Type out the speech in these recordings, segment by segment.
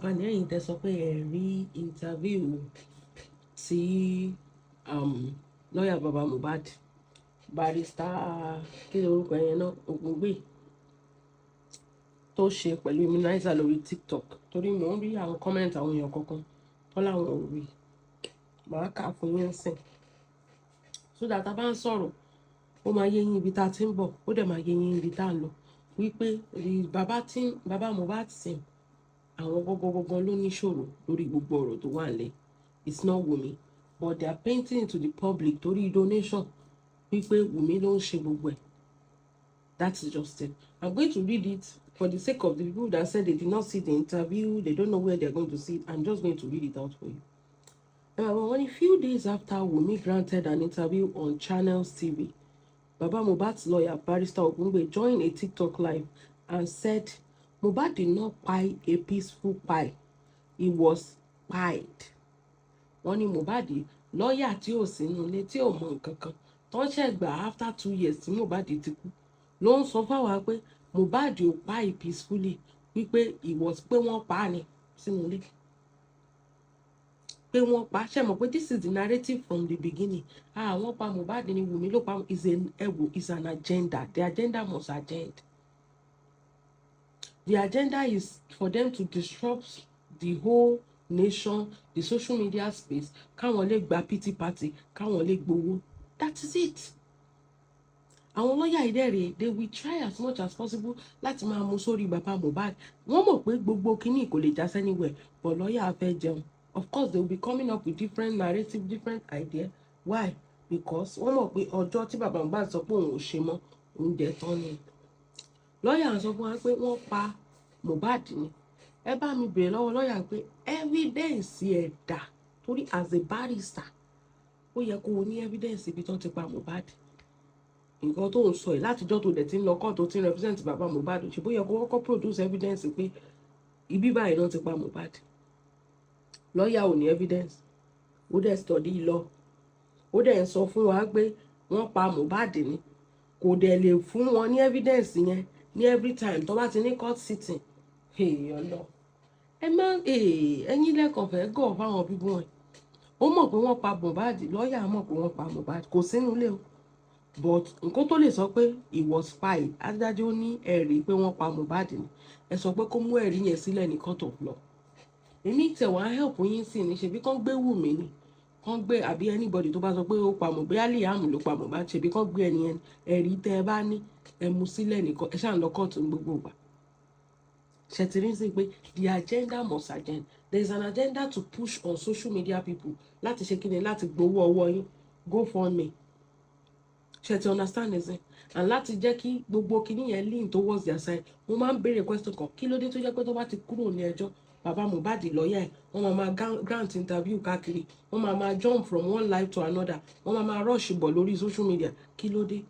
àǹfààní ẹ̀yin tẹ́ sọ pé ẹ rí interview tí lọ́ọ̀yà bàbá Mohbad barrister kí ni orúkọ yẹn náà Ògúngbè tó ṣe pẹ̀lú immunizer lórí TikTok, torí mò ń rí àwọn comment àwọn èèyàn kankan tó láwọn ò rí, màá kà fún yín sìn so that a bá ń sọ̀rọ̀ ó máa yé yín ibi tá a ti ń bọ̀, ó dẹ̀ máa yé yín ibi tá a ń lọ, wípé bàbá Mohbad sìn àwọn gbogbo ló níṣòro lórí gbogbo ọ̀rọ̀ tó wà nílẹ̀. It's not Wunmi, but they are painting it to the public torí donation wípé Wunmi ló ń ṣe gbogbo ẹ̀. That's just it. I'm going to read it for the sake of the people that said they did not see the interview, they don't know where they're going to see it. I'm just going to read it out for you. Only a few days after Wunmi granted an interview on Channels TV, Baba Mohbad's lawyer, Barrister Ogungbe, joined a TikTok live and said Mohbad did not pie a peaceful pie. He was pied. Wọ́n ní Mohbad lọ́ọ̀yà tí ò sínú ilé tí ò mọ nǹkan kan tó ń ṣẹ̀gbà after 2 years tí Mohbad ti kú ló ń sọ fáwa pé Mohbad ò pie peacefully, wípé he was pé wọ́n pa á ní sínú ilé. Pé wọ́n pa á, ṣe mọ̀ pé this is the narrative from the beginning. Wọ́n pa Mohbad ní Wunmi ló pa is an agenda. The agenda must agenda. The agenda is for them to disrupt the whole nation, the social media space. Káwọn lè gba pity party, káwọn lè gbowó. That is it. Àwọn lọ́yà ìdẹ́rẹ̀, they will try as much as possible láti máa mú sórí bàbá Mohbad. Wọ́n mọ̀ pé gbogbo kíní kò lè já anywhere, but lọ́yà fẹ́ jẹun. Of course, they will be coming up with different narrative, different idea. Why? Because wọ́n mọ̀ pé ọjọ́ tí bàbá Mohbad sọ pé òun ò ṣe mọ́, òun jẹ tán ni. Lọ́yà sọ fún wa pé wọ́n pa Mohbad ni. Ẹ bá mi bèèrè lọ́wọ́ lọ́yà pé evidence ẹ̀ dà, torí as a barrister ó yẹ kó o ní evidence ibi tó ti pa Mohbad. Nǹkan tó ń sọ yìí látijọ́ tó dẹ̀ ti ń lọ court tó ti ń represent bàbá Mohbad, ṣe bó yẹ kó kọ́kọ́ produce evidence pé ibi báyìí náà ti pa Mohbad. Lọ́yà ò ní evidence, ó dẹ̀ study law, ó dẹ̀ ń sọ fún wa pé wọ́n pa Mohbad ni, kò dẹ̀ lè fún wọn ní evidence yẹn ní every time tó bá ti ní court sitting. Ọlọ ẹ má ẹ̀yin lẹ́kọ̀ọ́ fẹ́ gọ̀ fáwọn bíbú wọn. Ó mọ̀ pé wọ́n pa Mohbad, lọ́yà mọ̀ pé wọ́n pa Mohbad, kò sínú ilé o, but nǹkan tó lè sọ pé he was spied, adájọ́ ní ẹ̀rí pé wọ́n pa Mohbad ni, ẹ sọ pé kó mú ẹ̀rí yẹn sílẹ̀ ní court of law. Èmi tẹ̀ wá help yín sí ni, ṣebí kán gbé Wùmí ni, kán gbé àbí anybody tó bá sọ pé ó pa Mohbad, Liam ló pa Mohbad, ṣebí kán gbé ẹni yẹn, ẹ̀rí tẹ́ ẹ bá ní ẹ mú sílẹ̀ nìkan, ẹ ṣáà ń lọ court ní gbogbo ìgbà. Ṣètìrí sí pé the agenda must agenda. There is an agenda to push on social media people láti ṣe kíni, láti gbowó ọwọ́ yín, GoFundMe. Ṣètì understand is it? And láti jẹ́ kí gbogbo kíní yẹn lean towards their side. Mo máa ń béèrè question kan, kí ló dé tó jẹ́ pé tó bá ti kúrò ní ẹjọ́ bàbá Mohbad lọ́yà ẹ̀, wọ́n máa grant interview káàkiri, wọ́n máa jump from one life to another, wọ́n máa rush bọ̀ lórí social media. Kí ló dé?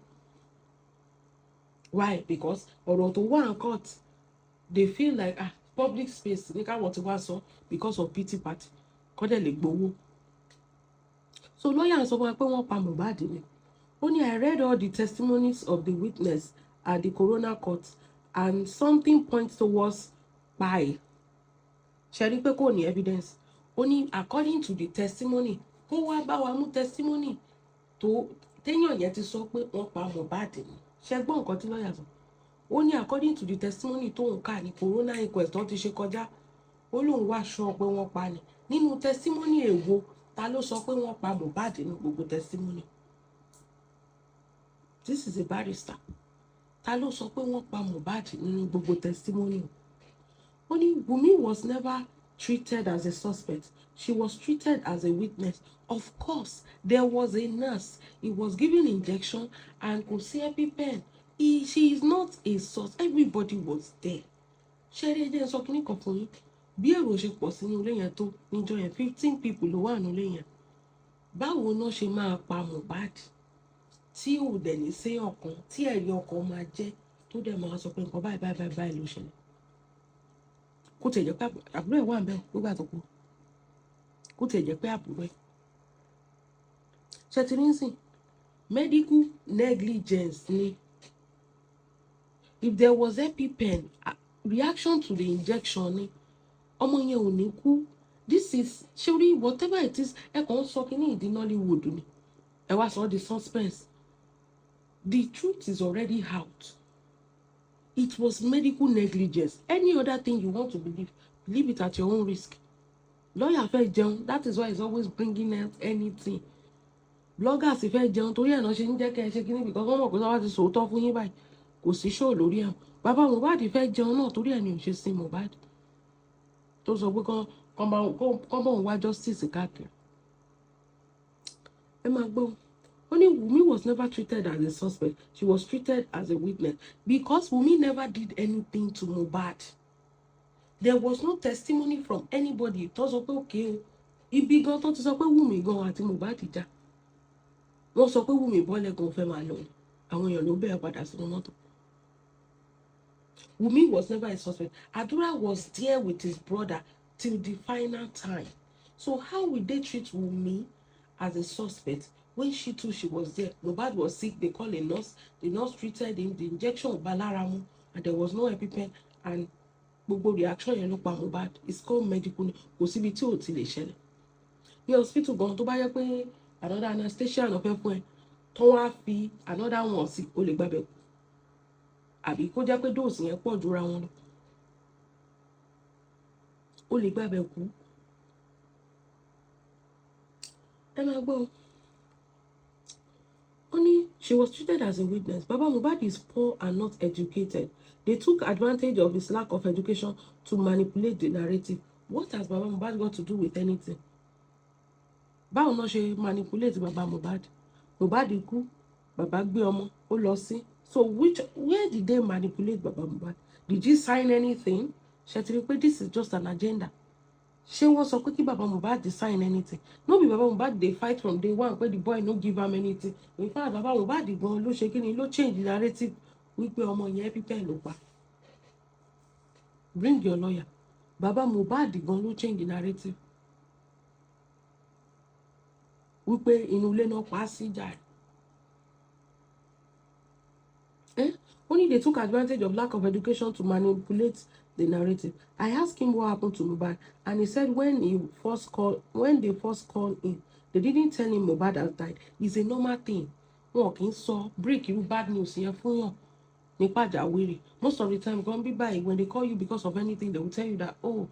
Why? Because ọ̀rọ̀ tó wà ní court, they feel like public space ní káwọn ti wá sọ because of pity party kọ́ dẹ̀ lè gbowó. So lawyer sọ fún wa pé wọ́n pa Mohbad ni. Ó ní I read all the testimonies of the witness at the coroner court and something points towards pie. Ṣé rí pé kò ní evidence. Ó ní according to the testimony, kó wá bá wa mú testimony tó téèyàn yẹn ti sọ pé wọ́n pa Mohbad ni. Ṣé gbọ́ nǹkan tí lawyer sọ? Ó ní according to the testimony tó ń kà ní coroner inquest tó ti ṣe kọjá, ó lóun wá sọ pé wọ́n pa ni. Nínú testimony èwo ta ló sọ pé wọ́n pa Mohbad ní gbogbo testimony? This is a barrister. Ta ló sọ pé wọ́n pa Mohbad nínú gbogbo testimony? Ó ní Wunmi was never treated as a suspect. She was treated as a witness. Of course, there was a nurse. He was given injection and kò sí EpiPen. She is not a source. Everybody was there. Ṣé rí ẹjẹ́ sọ kíní kan fún yín? Bí èrò ṣe pọ̀ sínú ilé yẹn tó níjọ́ yẹn 15 people ló wà nínú ilé yẹn. Báwo náà ṣe máa pa Mohbad tí ò dẹ̀ ní sí ọkàn, tí ẹ̀rí ọkàn máa jẹ́ tó dẹ̀ máa sọ pé nǹkan báyìí ló ṣẹlẹ̀. Kó tiẹ̀ jẹ́ pé àbúrò ẹ̀ wà ńbẹ̀ nígbà tó kú. Kó tiẹ̀ jẹ́ pé àbúrò ẹ̀. Ṣé ti rí sìn? Medical negligence ni. If there was EpiPen, reaction to the injection ni. ọmọ yẹn ò ní kú. This is surely whatever it is, ẹ kàn ń sọ kíní ìdí Nollywood ni, ẹ wá sọ the suspense. The truth is already out. It was medical negligence. Any other thing you want to believe it at your own risk. Lawyer fẹ́ jẹun, that is why he's always bringing out anything. Bloggers fẹ́ jẹun torí ẹ̀ náà ṣe ń jẹ́ kẹ́ ẹ ṣe kíní, because wọ́n mọ̀ pé sábà ti sòótọ́ fún yín báyìí kò sí show lórí ẹ̀. Bàbá Mohbad fẹ́ jẹun náà torí ẹ̀ ni ò ṣe sin Mohbad tó sọ pé kán bá òun wá justice káàkiri. Ẹ máa gbọ́. Only Wunmi was never treated as a suspect. She was treated as a witness because Wunmi never did anything to Mohbad. There was no testimony from anybody tó sọ pé okay, ibi gan tó ti sọ pé Wunmi gan àti Mohbad jà. Wọ́n sọ pé Wunmi bọ́lẹ̀ gan fẹ́ máa lọ. Àwọn èèyàn ló bẹ̀rẹ̀ padà sínú mọ́tò. Wunmi was never a suspect. Adura was there with his brother till the final time. So how will they treat Wunmi as a suspect when she too, she was there? Mohbad was sick, they called a nurse, the nurse treated him, the injection of balaramu, and there was no EpiPen, and gbogbo reaction yẹn ló pa Mohbad. It's called medical, kò síbi tí ò ti lè ṣẹlẹ̀. Ní hospital gan tó bá yẹ pé another anesthesia náà fẹ́ fún ẹ, tó wá fi another one sí, ó lè gbàbẹ̀ kú. Àbí kó jẹ́ pé dose yẹn pọ̀ jura wọn lọ, ó lè gbàbẹ̀ kú. Ẹ máa gbọ́. Only she was treated as a witness. Baba Mohbad is poor and not educated. They took advantage of his lack of education to manipulate the narrative. What has Baba Mohbad got to do with anything? Báwo náà ṣe manipulate Baba Mohbad? Mohbad kú, bàbá gbé ọmọ, ó lọ sí. So where did they manipulate Baba Mohbad? Did he sign anything? Ṣé ti rí pé this is just an agenda? Ṣé wọ́n sọ pé kí Baba Mohbad sign anything? No be Baba Mohbad dey fight from day one pé the boy no give am anything. In fact, Baba Mohbad gan ló ṣe kíni ló change the narrative wípé ọmọ yẹn EpiPen ló pa. Bring your lawyer. Baba Mohbad gan ló change the narrative wípé inú ilé náà pa sí jà. Only they took advantage of lack of education to manipulate the narrative. I asked him what happened to Mohbad, and he said when they first called in, they didn't tell him Mohbad has died. It's a normal thing. Wọn kì í sọ break irú bad news yẹn fún yàn ní pàjáwìrì. Most of the time, go be by when they call you because of anything, they will tell you that, oh,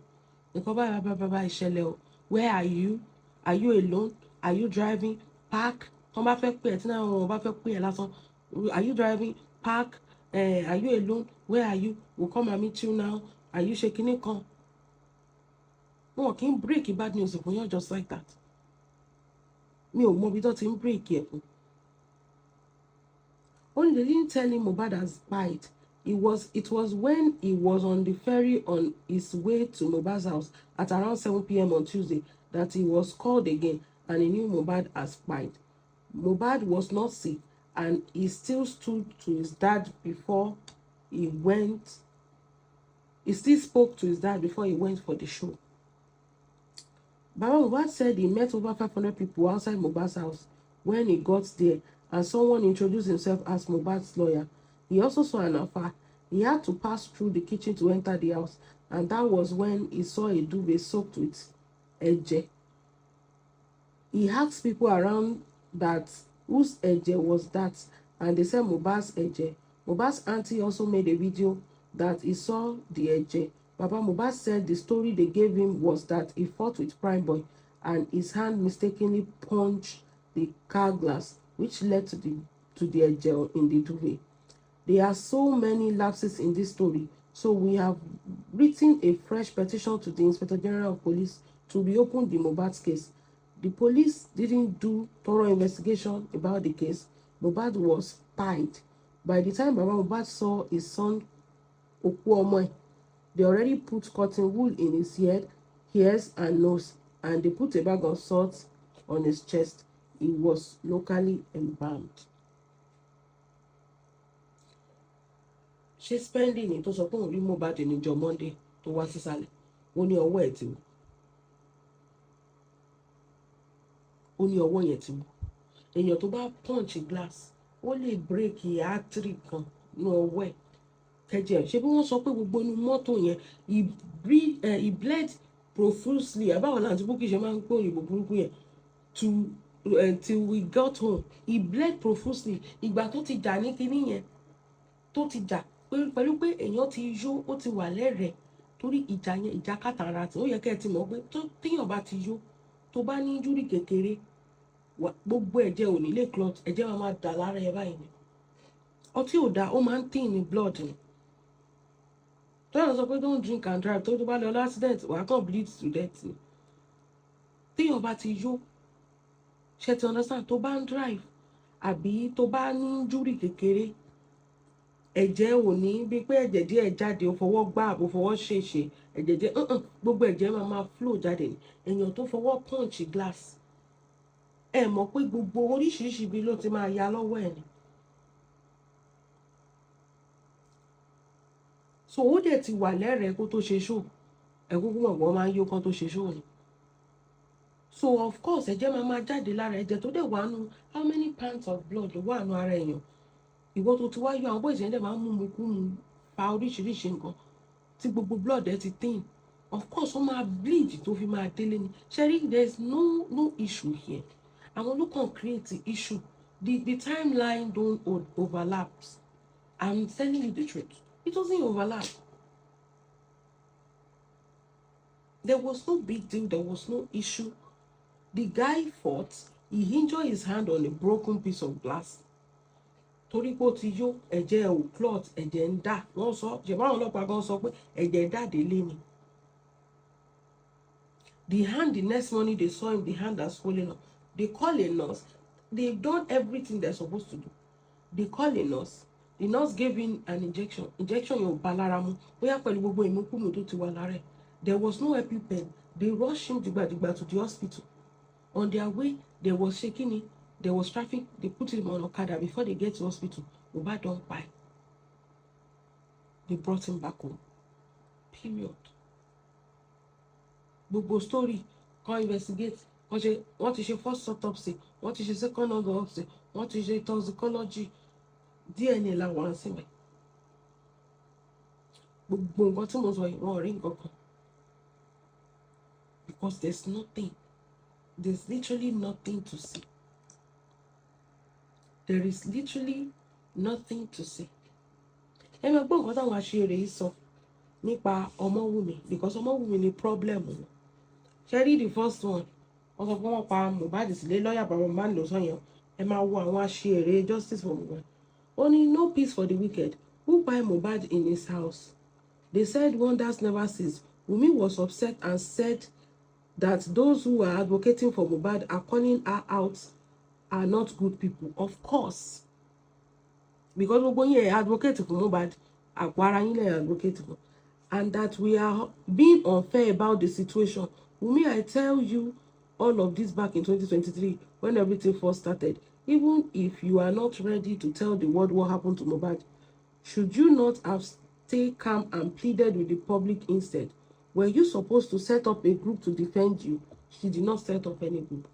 ìṣẹ̀lẹ̀ o. Where are you? Are you alone? Are you driving? Park. Tọ́n bá fẹ́ pè ẹ́ tí náà wọn bá fẹ́ pè ẹ́ lásán. Are you driving? Park. Are you alone? Where are you? We'll come and meet you now. Are you shaking it? Come. No, I can't break bad news if you're just like that. Me or Moby doesn't break it. Only they didn't tell him Mohbad has died. It was when he was on the ferry on his way to Mohbad's house at around 7 p.m. on Tuesday that he was called again and he knew Mohbad has died. Mohbad was not sick, and he still stood to his dad before he went. He still spoke to his dad before he went for the show. Baba Mohbad said he met over 500 people outside Mohbad's house when he got there, and someone introduced himself as Mohbad's lawyer. He also saw an offer. He had to pass through the kitchen to enter the house, and that was when he saw a duvet soaked with ẹ̀jẹ̀. He asked people around that whose ẹ̀jẹ̀ was that, and they said Mohbad's ẹ̀jẹ̀. Mohbad's auntie also made a video that he saw the ẹ̀jẹ̀. Baba Mohbad said the story they gave him was that he fought with Prime Boy and his hand mistakenly punched the car glass, which led to the ẹ̀jẹ̀ in the duvet. There are so many lapses in this story, so we have written a fresh petition to the Inspector General of Police to reopen the Mohbad case. The police didn't do thorough investigation about the case. Mohbad was pied. By the time Baba Mohbad saw his son Okuomo, they already put cotton wool in his head, ears and nose, and they put a bag of salt on his chest. He was locally embalmed. Ṣé spending ni tó sọ pé òun rí Mohbad níjọ́ Monday tó wá sísàlẹ̀, ó ní ọwọ́ ẹ̀ ti wú. Ó ní ọwọ́ yẹn ti wú. Èèyàn tó bá punch glass ó lè break artery kan ní ọwọ́ ẹ̀. kẹjẹ ṣe bí wọ́n sọ pé gbogbo inú mọ́tò yẹn he bled profusely àbáwọn náà àti Bukky ṣe máa ń pè òyìnbó burúkú yẹn till we got home he bled profusely ìgbà tó ti jà ní kinní yẹn tó ti jà pẹ̀lú pé èèyàn ti yó ó ti wà lẹ́rẹ̀ẹ́ torí ìjà yẹn ìjà kátàrà tí ó yẹ kẹ́ ẹ ti mọ̀ pé téèyàn bá ti yó tó bá ní injúrì kékeré gbogbo ẹ̀jẹ̀ ò ní lè clot ẹ̀jẹ̀ máa dà lára ẹ báyìí ni ọtí ò dáa ó máa ń thin ní blood ni tọ́yọ̀ sọ pé don't drink and drive tó bá lọ l'accident wàá kàn bleed to death ni téèyàn bá ti yó ṣe ti understand tó bá ń drive àbí tó bá ní injúrì kékeré ẹ̀jẹ̀ ò ní bí pé ẹ̀jẹ̀ díẹ̀ jáde ó fọwọ́ gbá àbò fọwọ́ ṣèṣe ẹ̀jẹ̀ díẹ̀ gbogbo ẹ̀jẹ̀ máa flow jáde ni èèyàn tó fọwọ́ punch glass ẹ mọ̀ pé gbogbo oríṣiríṣi ibi ló ti máa ya lọ́wọ́ ẹ̀ ni so ó dẹ̀ ti wà lẹ́rẹ̀ẹ́ kó tó ṣe show ẹ̀kúkú mọ̀ wọ́n máa ń yó kán tó ṣe show ni so of course ẹ̀jẹ̀ máa jáde lára ẹ̀jẹ̀ tó dẹ̀ wà nù how many pints of blood ló wà nù ara èèyàn ìwọ tó ti wá yọ àwọn boys yẹn dẹ̀ máa ń mú mu kú mu fa oríṣiríṣi nǹkan tí gbogbo blood ẹ ti thin of course wọ́n máa bleed tó fi máa délé ni ṣẹ́rí there is no issue here àwọn ló kàn create issue the timeline don't overlap I'm telling you the truth it doesn't overlap there was no big deal there was no issue the guy fought he injured his hand on a broken piece of glass torí pé ó ti yó ẹ̀jẹ̀ ò clot ẹ̀jẹ̀ ń dà wọ́n sọ ṣèbáwọn ọlọ́pàá gan sọ pé ẹ̀jẹ̀ dàdé lé ni the hand the next morning they saw him the hand has swollen up they call a nurse they've done everything they're supposed to do they call a nurse the nurse gave him an injection yóò bá lára mu bóyá pẹ̀lú gbogbo ìmúkúmu tó ti wà lára ẹ̀ there was no EpiPen they rushed him dìgbàdìgbà to the hospital on their way there was shaking there was traffic they put him on Okada before they get to hospital Mohbad don kpai they brought him back home period gbogbo story kan investigate wọ́n ti ṣe first autopsy wọ́n ti ṣe second autopsy wọ́n ti ṣe toxicology DNA làwọn á síbẹ̀ gbogbo nǹkan tí mo sọ yìí wọ́n rí nǹkan kan because there's literally nothing to see. There is literally nothing to say. Ẹ máa gbọ́ nǹkan táwọn aṣèrè yìí sọ nípa Ọmọwùmí because Ọmọwùmí ni problem wọn. Ṣé rí the first one? Wọ́n sọ pé wọ́n pa Mohbad sílé lọ́ọ̀yà bàbá Mohbad ló sọ yẹn. Ẹ máa wo àwọn aṣèrè justice for Mohbad. Only no peace for the wicked who buy Mohbad in his house. They said wonders never cease. Wunmi was upset and said that those who are advocating for Mohbad are calling her out are not good people. Of course. Because gbogbo yín advocate for Mohbad, àpò ara yín lẹ advocate for. And that we are being unfair about the situation. Wunmi, I tell you all of this back in 2023 when everything first started. Even if you are not ready to tell the world what happened to Mohbad, should you not have stayed calm and pleaded with the public instead? Were you supposed to set up a group to defend you? She did not set up any group.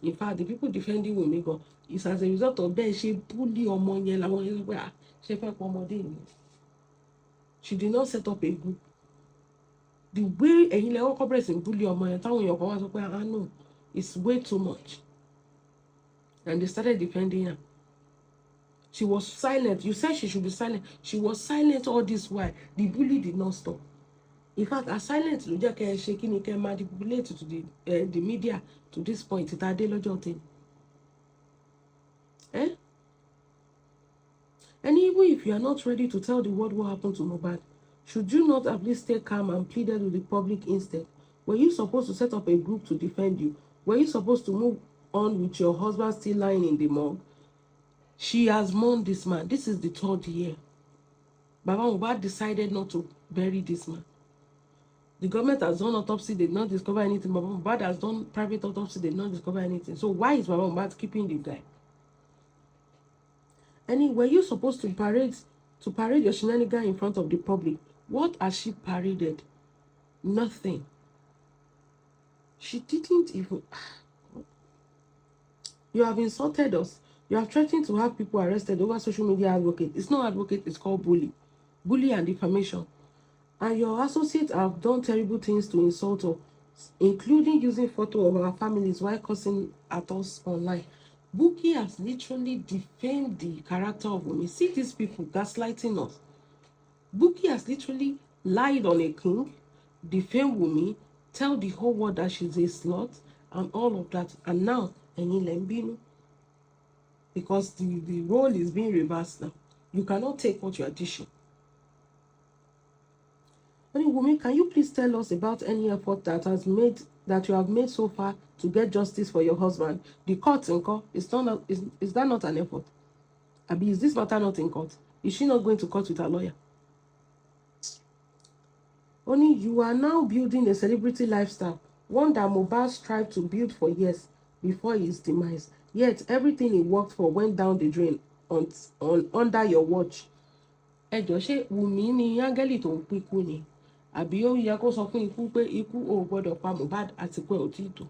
In fact, the people defending Wunmi gan is as a result of bẹ́ẹ̀ ṣe bully ọmọ yẹn làwọn yẹn pé ṣe fẹ́ pọ̀ ọmọdé ni. She did not set up a group. The way ẹ̀yin lẹ́wọ́ kọ́bẹ̀rẹ̀ sí bully ọmọ yẹn táwọn èèyàn kan wá sọ pé no, it's way too much. And they started defending her. She was silent. You said she should be silent. She was silent all this while. The bully did not stop. In fact, her silence ló jẹ́ kẹ́ ẹ ṣe kí ni kẹ́ ẹ manipulate to the media to this point. Ìta dé lọ́jọ́ tẹ̀. And even if you are not ready to tell the world what happened to Mohbad, should you not at least stay calm and pleaded with the public instead? Were you supposed to set up a group to defend you? Were you supposed to move on with your husband still lying in the morgue? She has mourned this man. This is the 3rd year. Baba Mohbad decided not to bury this man. The government has done autopsy, they did not discover anything. Baba Mohbad has done private autopsy, they did not discover anything. So why is Baba Mohbad keeping the guy? And were you supposed to parade your shenanigans in front of the public? What has she paraded? Nothing. She didn't even. You have insulted us. You have threatened to have people arrested over social media advocate. It's not advocate, it's called bully. bully and defamation. And your associates have done terrible things to insult us, including using photo of our families while cursing at us online. Bukky has literally defamed the character of Wunmi. See these people gaslighting us. Bukky has literally lied on a king, defamed Wunmi, tell the whole world that she's a slut, and all of that. And now, ẹ̀yin lẹ ń bínú. Because the role is being reversed now. You cannot take what you are dishing. Wunmi, can you please tell us about any effort that you have made so far to get justice for your husband? The court in court is that not an effort? Abi, is this matter not in court? Is she not going to court with her lawyer? Only you are now building a celebrity lifestyle, one that Mohbad strived to build for years before his demise. Yet everything he worked for went down the drain on under your watch. Ẹ jọ̀ọ́ ṣé Wunmi ni áńgẹ́lì tó ń pínkú ni? Àbí ó yẹ kó sọ fún ikú pé ikú ò gbọ́dọ̀ pa Mohbad àti pé ò tí ì tó?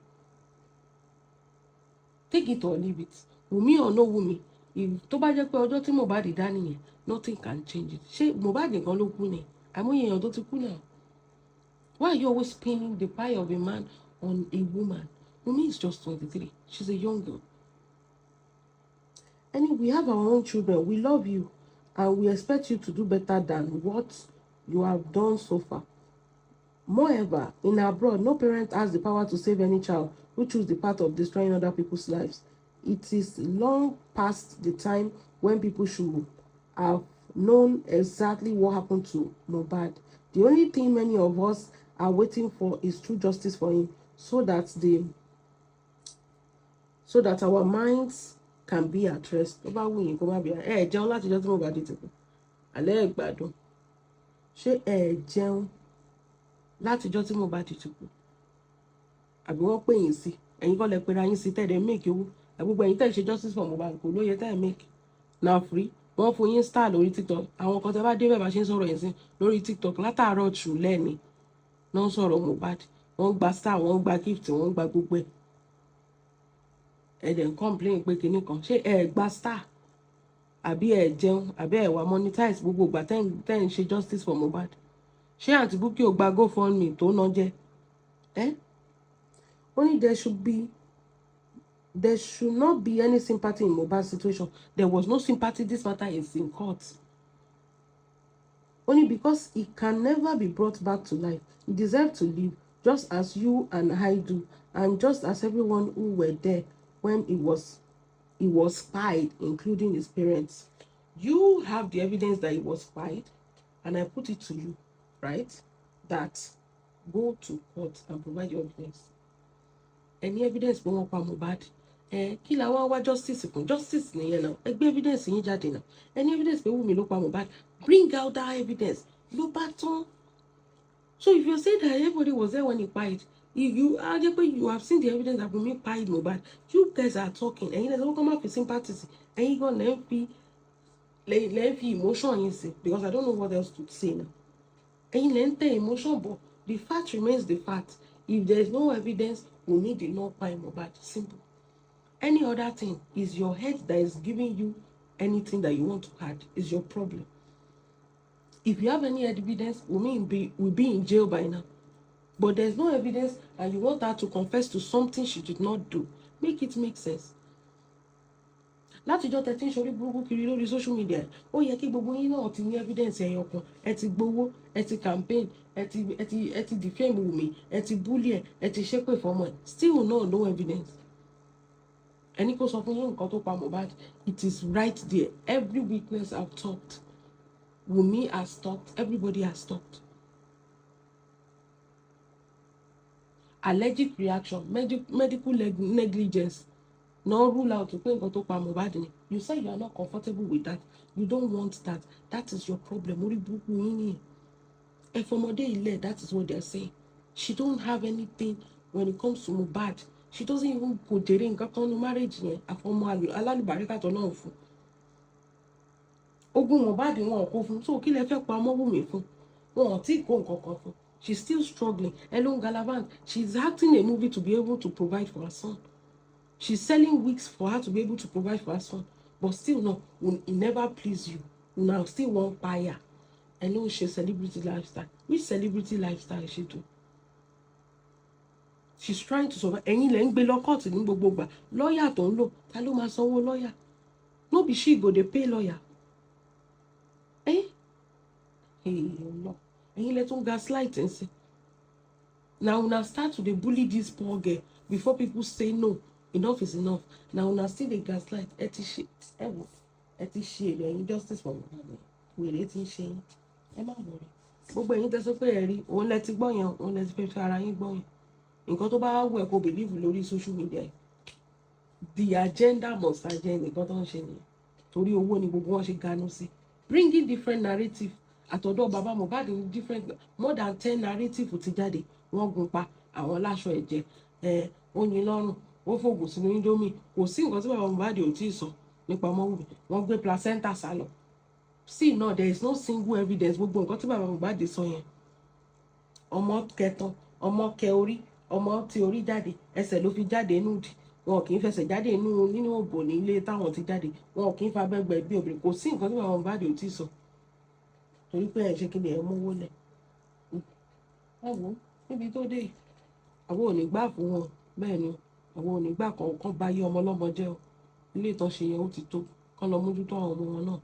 Take it or leave it. Wunmi or no Wunmi, tó bá jẹ́ pé ọjọ́ tí Mohbad dá nìyẹn, nothing can change it. Ṣé Mohbad nìkan ló kú ni? Àìmọye èèyàn tó ti kú náà. Why are you always pinning the pie of a man on a woman? Wunmi is just 23. She's a young girl. And we have our own children. We love you. And we expect you to do better than what you have done so far. Moreover, in abroad, no parent has the power to save any child who choose the path of destroying other people's lives. It is long past the time when people should have known exactly what happened to Mohbad. The only thing many of us are waiting for is true justice for him, so that our minds can be at rest. Tó bá wù yín kó má bí ẹ jẹun láti jọ́ tí Mohbad ti kú. Alẹ́ ẹ gbádùn. Ṣé ẹ jẹun láti jọ́ tí Mohbad ti kú? Àbí wọ́n pè yín sí? Ẹ̀yin kọ́ lẹ pera yín sí tẹ́lẹ̀ make owó. Gbogbo ẹ̀yin tẹ́ ṣe justice for Mohbad kò lóye tẹ́ make. Na free. Wọ́n fún yín star lórí TikTok. Àwọn kan tẹ́ bá dé bẹ́ẹ̀ bá ṣe ń sọ̀rọ̀ yẹn sí lórí TikTok látàárọ̀ tù lẹ́ni. Náà ń sọ̀rọ̀ Mohbad. Wọ́n gba star, wọ́n gba gift, wọ́n gba gbogbo ẹ̀. Ẹ dẹ̀ ń complain pé kinní kan. Ṣé ẹ gba star? Àbí ẹ jẹun? Àbí ẹ wà monetize gbogbo ìgbà tẹ́ ń ṣe justice for Mohbad? Ṣé àǹtí Bukky ò gba GoFundMe tó ná jẹ? Only there should not be any sympathy in Mohbad's situation. There was no sympathy. This matter is in court. Only because he can never be brought back to life. He deserves to live just as you and I do, and just as everyone who were there when he was spied, including his parents. You have the evidence that he was spied, and I put it to you, right? That go to court and provide your evidence. Any evidence pé wọ́n pa Mohbad? Kí la wá justice fún? Justice nìyẹn náà. Ẹ gbé evidence yín jáde náà. Any evidence pé Wunmi ló pa Mohbad? Bring out that evidence. Ló bá tán. So if you say that everybody was there when he pied, you have seen the evidence that Wunmi pied Mohbad. You guys are talking. Ẹ̀yin lẹ́sẹ̀ wọ́n kọ́ máa fi sympathy sí. Ẹ̀yin gan lẹ́ fi emotion yín sí. Because I don't know what else to say now. Ẹ̀yin lẹ́ ń tẹ emotion, but the fact remains the fact. If there is no evidence, Wunmi did not pie Mohbad. Simple. Any other thing is your head that is giving you anything that you want to add. Is your problem. If you have any evidence, Wunmi will be in jail by now. But there's no evidence and you want her to confess to something she did not do. Make it make sense. Látijọ́ tẹ́ tí ń ṣorí burúkú kiri lórí social media, ó yẹ kí gbogbo yín náà ti ní evidence ẹyọ kan. Ẹ ti gbowó, ẹ ti campaign, ẹ ti defame Wunmi, ẹ ti bully ẹ, ẹ ti ṣépè fọ́mọ ẹ. Still no evidence. Ẹni kó sọ fún yín nǹkan tó pa Mohbad. It is right there. Every witness have talked. Wunmi has talked. Everybody has talked. Allergic reaction, medical negligence. No rule out pé nǹkan tó pa Mohbad ni. You say you are not comfortable with that. You don't want that. That is your problem. Orí burúkú yín ni. Ẹ fọmọdé ilẹ̀, that is what they are saying. She don't have anything when it comes to Mohbad. She doesn't even go jèrè nǹkan kan ní marriage yẹn. Àfọmọ alálùbáríkà tó náà fún. Ogún Mohbad wọn kò fún. So kí lẹ fẹ́ pa ọmọ Wunmi fún? Wọn ò tí kó nǹkan kan fún. She's still struggling. Elon Galavant, she's acting a movie to be able to provide for her son. She's selling wigs for her to be able to provide for her son. But still no, it never please you. Now still one fire. ẹ ló ń ṣe celebrity lifestyle. Which celebrity lifestyle ṣe tó? She's trying to survive. Ẹ̀yin lẹ ń gbé lọ court ní gbogbo ìgbà. Lọ́ọ̀yà tó ń lò, ta ló máa sanwó lọ́ọ̀yà? No be she go dey pay lawyer. No. Ẹ̀yin lẹ tún gaslight ẹ̀ sí. Now una start to dey bully this poor girl before people say no, enough is enough. Now una still dey gaslight. Ẹ ti ṣe èrè ẹ̀yin justice for Mohbad. Wèrè ti ń ṣe yín. Ẹ má wọrí. Gbogbo ẹ̀yin tẹ́ sọ pé ẹ rí, òun lẹ ti gbọ́ yẹn, òun lẹ ti fẹ́ fi ara yín gbọ́ yẹn. Nǹkan tó bá wù ẹ́ kó believe lórí social media yìí. The agenda must agenda nǹkan tó ń ṣe nìyẹn. Torí owó ni gbogbo wọn ṣe ganu sí. Bringing different narrative. Àtọ̀dọ̀ bàbá Mohbad ní different, more than 10 narrative ti jáde. Wọ́n gun pa àwọn láṣọ ẹ̀jẹ̀, oyin lọ́rùn, ó fògùn sínú indomie. Kò sí nǹkan tí bàbá Mohbad ò tí ì sọ nípa Ọmọwùmí. Wọ́n gbé placenta sálọ. See now, there is no single evidence. Gbogbo nǹkan tí bàbá Mohbad sọ yẹn. Ọmọ kẹtàn, ọmọ kẹ orí, ọmọ tí orí jáde, ẹsẹ̀ ló fi jáde inú ìdí. Wọn kì í fẹsẹ̀ jáde nínú òbò ní ilé táwọn ti jáde. Wọn kì í fa bẹ́gbẹ́ bí obìnrin. Kò sí nǹkan tí bàbá Mohbad ò tí ì sọ. Torí pé ẹ̀ ṣe kí ni ẹ̀ mówó lẹ̀. Ẹ wo níbi tó dé, àwọn ò ní gbà fún wọn. Bẹ́ẹ̀ ni àwọn ò ní gbà kọ̀ọ̀kan bá yé ọmọ ọlọ́mọ jẹ́ o. Ilé ìtàn ṣe yẹn ó ti tó. Kán lọ mójútó àwọn ọmọ wọn náà.